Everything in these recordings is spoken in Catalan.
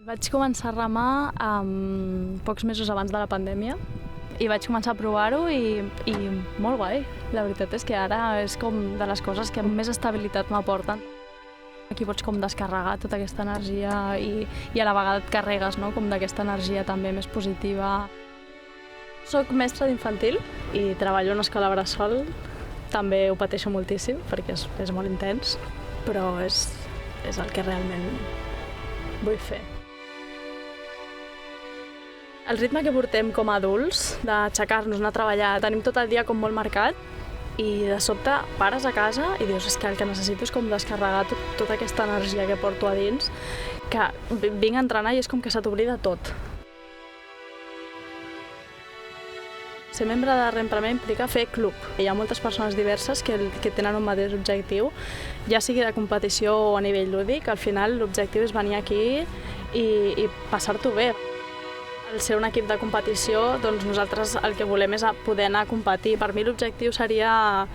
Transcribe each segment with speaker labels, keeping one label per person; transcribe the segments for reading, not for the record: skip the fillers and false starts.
Speaker 1: Vaig començar a remar pocs mesos abans de la pandèmia i vaig començar a provar-ho i molt guai. La veritat és que ara és com de les coses que més estabilitat m'aporten. Aquí pots com descarregar tota aquesta energia i a la vegada et carregues, no? Com d'aquesta energia també més positiva. Soc mestra d'infantil i treballo en una escola bressol. També ho pateixo moltíssim perquè és molt intens, però és el que realment vull fer. El ritme que portem com a adults, d'aixecar-nos, anar a treballar, tenim tot el dia com molt marcat i de sobte pares a casa i dius que el que necessito és com descarregar tota aquesta energia que porto a dins, que vinc a entrenar i és com que se t'oblida tot. Ser membre de Remprament implica fer club. Hi ha moltes persones diverses que tenen un mateix objectiu, ja sigui de competició o a nivell lúdic. Al final l'objectiu és venir aquí i passar-t'ho bé. Al ser un equip de competició, doncs nosaltres el que volem és poder anar a competir. Per mi l'objectiu seria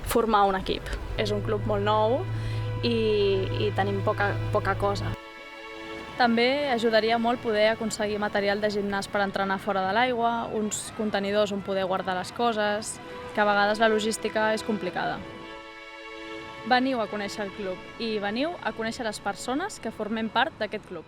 Speaker 1: formar un equip. És un club molt nou i tenim poca cosa. També ajudaria molt poder aconseguir material de gimnàs per entrenar fora de l'aigua, uns contenidors on poder guardar les coses, que a vegades la logística és complicada. Veniu a conèixer el club i veniu a conèixer les persones que formem part d'aquest club.